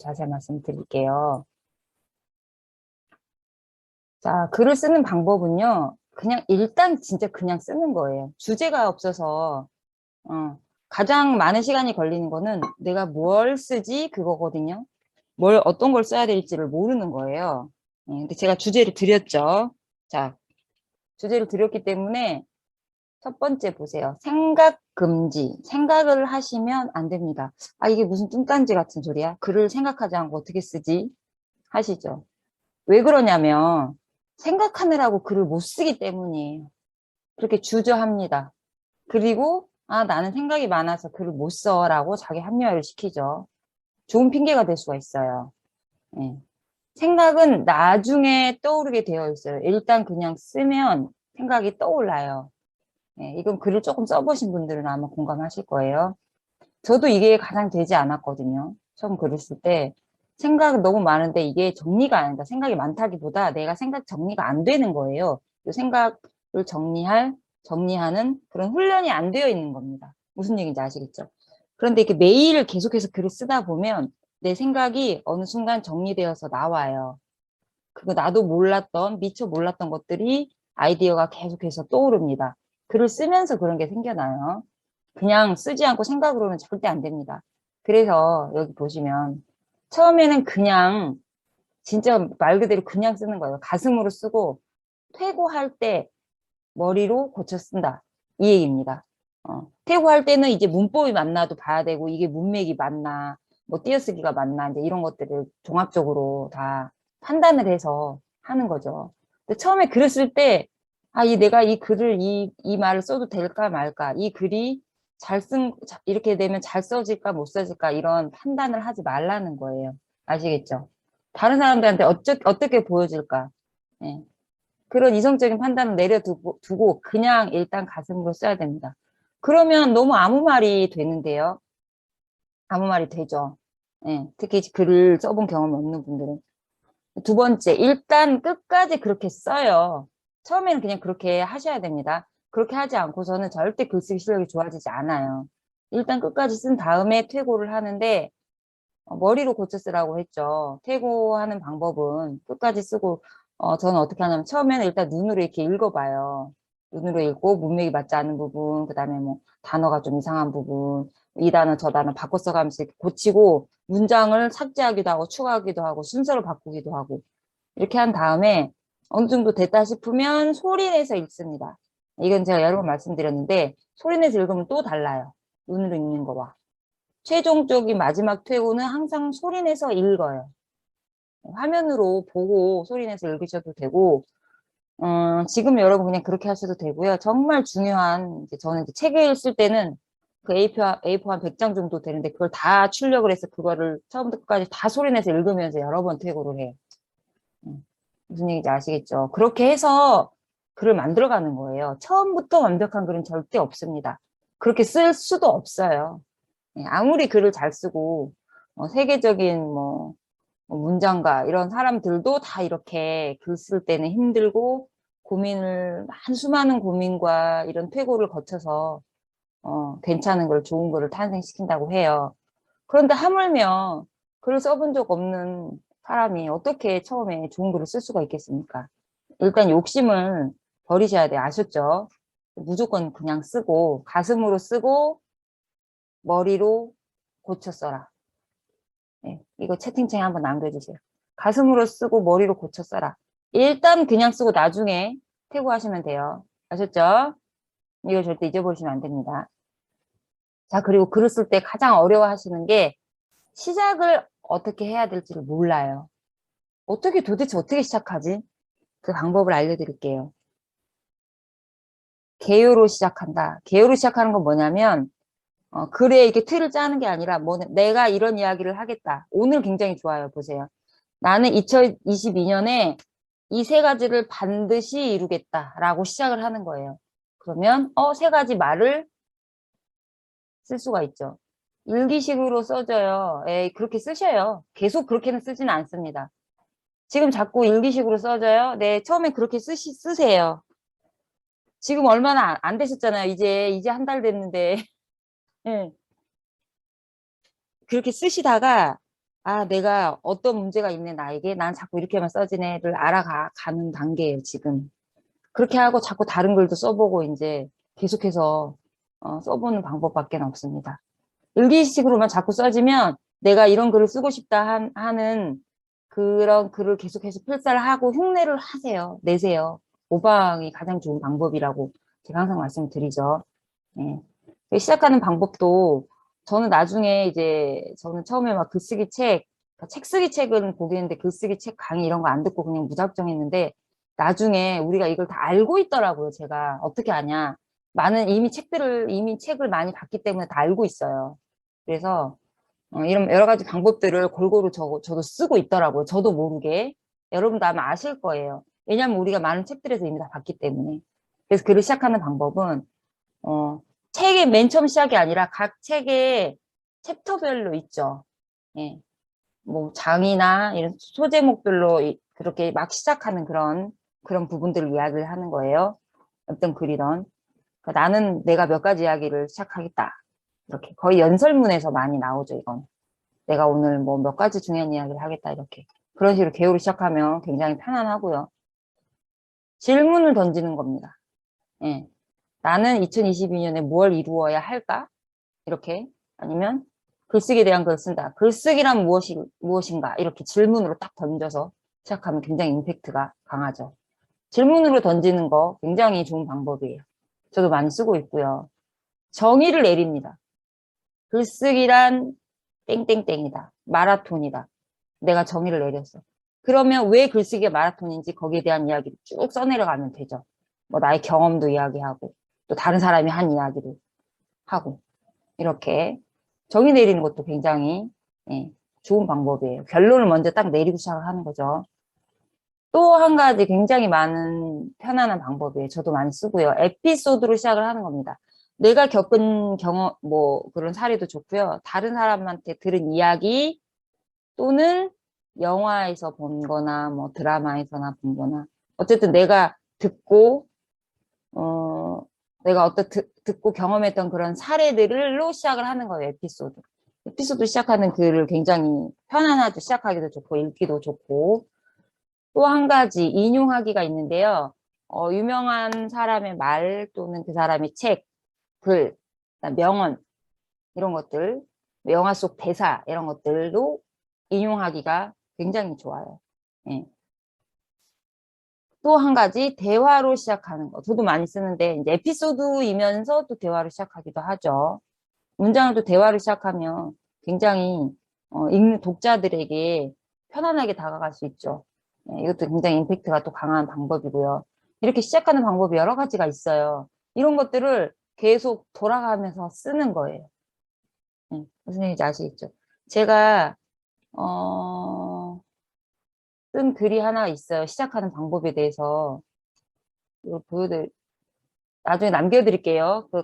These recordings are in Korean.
자세히 말씀드릴게요. 자, 글을 쓰는 방법은요. 그냥 일단 진짜 그냥 쓰는 거예요. 주제가 없어서 가장 많은 시간이 걸리는 거는 내가 뭘 쓰지 그거거든요. 어떤 걸 써야 될지를 모르는 거예요. 근데 제가 주제를 드렸죠. 자, 주제를 드렸기 때문에 첫 번째 보세요. 생각 금지. 생각을 하시면 안 됩니다. 아, 이게 무슨 뚱딴지 같은 소리야? 글을 생각하지 않고 어떻게 쓰지? 하시죠. 왜 그러냐면 생각하느라고 글을 못 쓰기 때문이에요. 그렇게 주저합니다. 그리고 아, 나는 생각이 많아서 글을 못 써라고 자기 합리화를 시키죠. 좋은 핑계가 될 수가 있어요. 예. 생각은 나중에 떠오르게 되어 있어요. 일단 그냥 쓰면 생각이 떠올라요. 예, 이건 글을 조금 써보신 분들은 아마 공감하실 거예요. 저도 이게 가장 되지 않았거든요. 처음 글을 쓸 때. 생각은 너무 많은데 이게 정리가 안 된다. 생각이 많다기보다 내가 생각 정리가 안 되는 거예요. 이 생각을 정리하는 그런 훈련이 안 되어 있는 겁니다. 무슨 얘기인지 아시겠죠? 그런데 이렇게 매일 계속해서 글을 쓰다 보면 내 생각이 어느 순간 정리되어서 나와요. 그거 나도 몰랐던, 미처 몰랐던 것들이 아이디어가 계속해서 떠오릅니다. 글을 쓰면서 그런 게 생겨나요. 그냥 쓰지 않고 생각으로는 절대 안 됩니다. 그래서 여기 보시면 처음에는 그냥 진짜 말 그대로 그냥 쓰는 거예요. 가슴으로 쓰고 퇴고할 때 머리로 고쳐 쓴다. 이 얘기입니다. 퇴고할 때는 이제 문법이 맞나도 봐야 되고 이게 문맥이 맞나 뭐 띄어쓰기가 맞나 이제 이런 것들을 종합적으로 다 판단을 해서 하는 거죠. 근데 처음에 글을 쓸 때 아, 내가 이 글을 이 말을 써도 될까 말까 이 글이 이렇게 되면 잘 써질까 못 써질까 이런 판단을 하지 말라는 거예요. 아시겠죠? 다른 사람들한테 어떻게 보여질까? 예. 그런 이성적인 판단을 두고 그냥 일단 가슴으로 써야 됩니다. 그러면 너무 아무 말이 되는데요. 아무 말이 되죠. 예, 특히 글을 써본 경험이 없는 분들은. 두 번째, 일단 끝까지 그렇게 써요. 처음에는 그냥 그렇게 하셔야 됩니다. 그렇게 하지 않고서는 절대 글쓰기 실력이 좋아지지 않아요. 일단 끝까지 쓴 다음에 퇴고를 하는데 머리로 고쳐 쓰라고 했죠. 퇴고하는 방법은 끝까지 쓰고, 저는 어떻게 하냐면 처음에는 일단 눈으로 이렇게 읽어봐요. 눈으로 읽고 문맥이 맞지 않는 부분, 그 다음에 뭐 단어가 좀 이상한 부분, 이 단어 저 단어 바꿔 써가면서 이렇게 고치고 문장을 삭제하기도 하고 추가하기도 하고 순서를 바꾸기도 하고 이렇게 한 다음에 어느 정도 됐다 싶으면 소리 내서 읽습니다. 이건 제가 여러 번 말씀드렸는데 소리 내서 읽으면 또 달라요. 눈으로 읽는 거와. 최종적인 마지막 퇴고는 항상 소리내서 읽어요. 화면으로 보고 소리내서 읽으셔도 되고, 지금 여러분 그냥 그렇게 하셔도 되고요. 정말 중요한, 저는 이제 책을 쓸 때는 그 A4 한 100장 정도 되는데 그걸 다 출력을 해서 그거를 처음부터 끝까지 다 소리내서 읽으면서 여러 번 퇴고를 해요. 무슨 얘기인지 아시겠죠? 그렇게 해서 글을 만들어가는 거예요. 처음부터 완벽한 글은 절대 없습니다. 그렇게 쓸 수도 없어요. 아무리 글을 잘 쓰고 세계적인 문장가 이런 사람들도 다 이렇게 글 쓸 때는 힘들고 수많은 고민과 이런 퇴고를 거쳐서 괜찮은 걸 좋은 글을 탄생시킨다고 해요. 그런데 하물며 글을 써본 적 없는 사람이 어떻게 처음에 좋은 글을 쓸 수가 있겠습니까? 일단 욕심을 버리셔야 돼요. 아셨죠? 무조건 그냥 쓰고 가슴으로 쓰고 머리로 고쳐 써라. 네, 이거 채팅창에 한번 남겨주세요. 가슴으로 쓰고 머리로 고쳐 써라. 일단 그냥 쓰고 나중에 태고하시면 돼요. 아셨죠? 이거 절대 잊어버리시면 안 됩니다. 자, 그리고 글을 쓸 때 가장 어려워하시는 게 시작을 어떻게 해야 될지를 몰라요. 도대체 어떻게 시작하지? 그 방법을 알려드릴게요. 개요로 시작한다. 개요로 시작하는 건 뭐냐면 글에 이렇게 틀을 짜는 게 아니라 내가 이런 이야기를 하겠다. 오늘 굉장히 좋아요. 보세요. 나는 2022년에 이 세 가지를 반드시 이루겠다라고 시작을 하는 거예요. 그러면 세 가지 말을 쓸 수가 있죠. 일기식으로 써져요. 에이, 그렇게 쓰셔요. 계속 그렇게는 쓰지는 않습니다. 지금 자꾸 일기식으로 써져요. 네, 처음에 그렇게 쓰세요. 지금 얼마나 안 되셨잖아요. 이제 한 달 됐는데. 네. 그렇게 쓰시다가 아, 내가 어떤 문제가 있네, 나에게. 난 자꾸 이렇게만 써지네를 알아가는 단계예요, 지금. 그렇게 하고 자꾸 다른 글도 써보고, 이제 계속해서 써보는 방법밖에 없습니다. 일기식으로만 자꾸 써지면 내가 이런 글을 쓰고 싶다 하는 그런 글을 계속해서 필사를 하고 흉내를 하세요. 내세요. 모방이 가장 좋은 방법이라고 제가 항상 말씀드리죠. 예. 시작하는 방법도 저는 나중에 이제 저는 처음에 막 글쓰기 책, 그러니까 책 쓰기 책은 보겠는데 글쓰기 책 강의 이런 거 안 듣고 그냥 무작정 했는데 나중에 우리가 이걸 다 알고 있더라고요. 제가 어떻게 아냐. 많은 이미 책을 많이 봤기 때문에 다 알고 있어요. 그래서 이런 여러 가지 방법들을 골고루 저도 쓰고 있더라고요. 저도 모르게. 여러분도 아마 아실 거예요. 왜냐하면 우리가 많은 책들에서 이미 다 봤기 때문에. 그래서 글을 시작하는 방법은 책의 맨 처음 시작이 아니라 각 책의 챕터별로 있죠. 예. 뭐 장이나 이런 소제목별로 그렇게 막 시작하는 그런 부분들을 이야기를 하는 거예요. 어떤 글이든. 그러니까 나는 내가 몇 가지 이야기를 시작하겠다. 이렇게 거의 연설문에서 많이 나오죠, 이건. 내가 오늘 뭐 몇 가지 중요한 이야기를 하겠다, 이렇게. 그런 식으로 개요를 시작하면 굉장히 편안하고요. 질문을 던지는 겁니다. 예. 나는 2022년에 뭘 이루어야 할까? 이렇게. 아니면 글쓰기에 대한 글을 쓴다. 글쓰기란 무엇인가? 이렇게 질문으로 딱 던져서 시작하면 굉장히 임팩트가 강하죠. 질문으로 던지는 거 굉장히 좋은 방법이에요. 저도 많이 쓰고 있고요. 정의를 내립니다. 글쓰기란 땡땡땡이다. 마라톤이다. 내가 정의를 내렸어. 그러면 왜 글쓰기가 마라톤인지 거기에 대한 이야기를 쭉 써내려가면 되죠. 뭐 나의 경험도 이야기하고 또 다른 사람이 한 이야기를 하고 이렇게 정의 내리는 것도 굉장히 좋은 방법이에요. 결론을 먼저 딱 내리고 시작을 하는 거죠. 또 한 가지 굉장히 많은 편안한 방법이에요. 저도 많이 쓰고요. 에피소드로 시작을 하는 겁니다. 내가 겪은 경험, 뭐 그런 사례도 좋고요. 다른 사람한테 들은 이야기 또는 영화에서 본 거나 뭐 드라마에서나 본 거나 어쨌든 내가 듣고 어 내가 듣고 경험했던 그런 사례들로 시작을 하는 거예요. 에피소드 시작하는 글을 굉장히 편안하게 시작하기도 좋고 읽기도 좋고 또 한 가지 인용하기가 있는데요. 유명한 사람의 말 또는 그 사람의 책, 글, 명언 이런 것들, 영화 속 대사 이런 것들도 인용하기가 굉장히 좋아요. 예. 또 한 가지 대화로 시작하는 거. 저도 많이 쓰는데 이제 에피소드이면서 또 대화로 시작하기도 하죠. 문장을 또 대화로 시작하면 굉장히 읽는 독자들에게 편안하게 다가갈 수 있죠. 예, 이것도 굉장히 임팩트가 또 강한 방법이고요. 이렇게 시작하는 방법이 여러 가지가 있어요. 이런 것들을 계속 돌아가면서 쓰는 거예요. 무슨 얘기인지 아시겠죠? 제가 쓴 글이 하나 있어요. 시작하는 방법에 대해서. 이거 나중에 남겨드릴게요. 그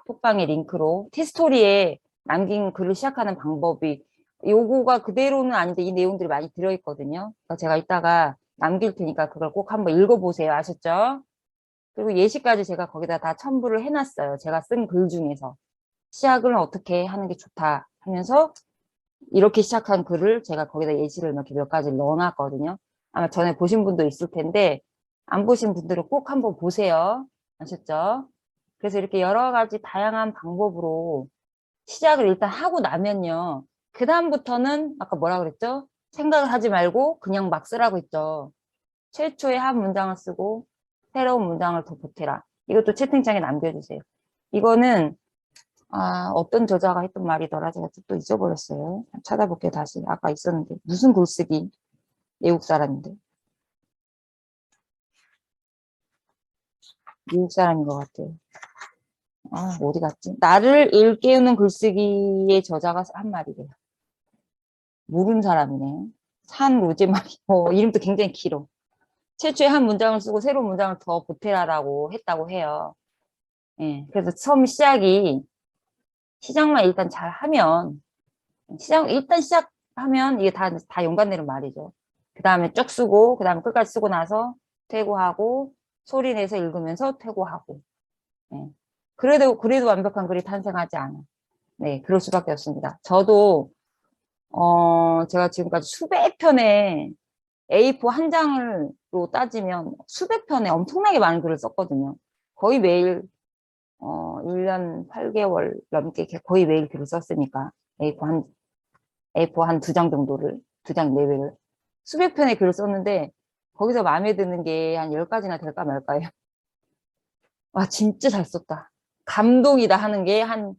톡방의 링크로. 티스토리에 남긴 글을 시작하는 방법이 요거가 그대로는 아닌데 이 내용들이 많이 들어있거든요. 그래서 제가 이따가 남길 테니까 그걸 꼭 한번 읽어보세요. 아셨죠? 그리고 예시까지 제가 거기다 다 첨부를 해놨어요. 제가 쓴 글 중에서. 시작을 어떻게 하는 게 좋다 하면서 이렇게 시작한 글을 제가 거기다 예시를 이렇게 몇 가지 넣어놨거든요. 아마 전에 보신 분도 있을 텐데 안 보신 분들은 꼭 한번 보세요. 아셨죠? 그래서 이렇게 여러 가지 다양한 방법으로 시작을 일단 하고 나면요. 그 다음부터는 아까 뭐라 그랬죠? 생각을 하지 말고 그냥 막 쓰라고 했죠. 최초의 한 문장을 쓰고 새로운 문장을 더 보태라. 이것도 채팅창에 남겨주세요. 이거는 어떤 저자가 했던 말이더라. 제가 또 잊어버렸어요. 찾아볼게요, 다시. 아까 있었는데. 무슨 글쓰기? 외국 사람인데. 미국 사람인 것 같아요. 어디 갔지? 나를 일깨우는 글쓰기의 저자가 한 말이래요. 모르는 사람이네. 산 로제마리. 이름도 굉장히 길어. 최초의 한 문장을 쓰고 새로운 문장을 더 보태라라고 했다고 해요. 예. 그래서 처음 시작만 일단 잘 하면, 일단 시작하면 이게 다 연관되는 말이죠. 그 다음에 쭉 쓰고, 그 다음에 끝까지 쓰고 나서 퇴고하고, 소리 내서 읽으면서 퇴고하고. 예. 그래도 완벽한 글이 탄생하지 않아. 네, 그럴 수밖에 없습니다. 저도 제가 지금까지 수백 편의 A4 한 장으로 따지면 수백 편의 엄청나게 많은 글을 썼거든요. 거의 매일, 1년 8개월 넘게 거의 매일 글을 썼으니까. A4 한 두 장 정도를, 두 장 내외를. 수백 편의 글을 썼는데, 거기서 마음에 드는 게 한 10가지나 될까 말까요? 와, 진짜 잘 썼다. 감동이다 하는 게 한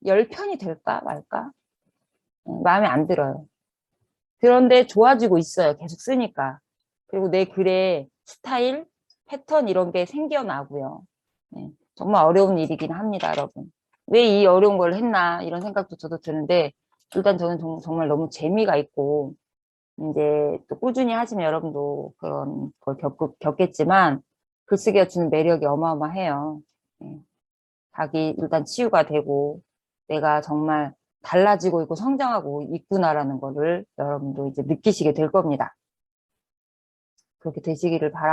10편이 될까 말까? 마음에 안 들어요. 그런데 좋아지고 있어요. 계속 쓰니까. 그리고 내 글의 스타일, 패턴 이런 게 생겨나고요. 네, 정말 어려운 일이긴 합니다, 여러분. 왜 이 어려운 걸 했나 이런 생각도 저도 드는데 일단 저는 정말 너무 재미가 있고 이제 또 꾸준히 하시면 여러분도 그런 걸 겪겠지만 글쓰기가 주는 매력이 어마어마해요. 네, 자기 일단 치유가 되고 내가 정말 달라지고 있고 성장하고 있구나라는 거를 여러분도 이제 느끼시게 될 겁니다. 그렇게 되시기를 바라고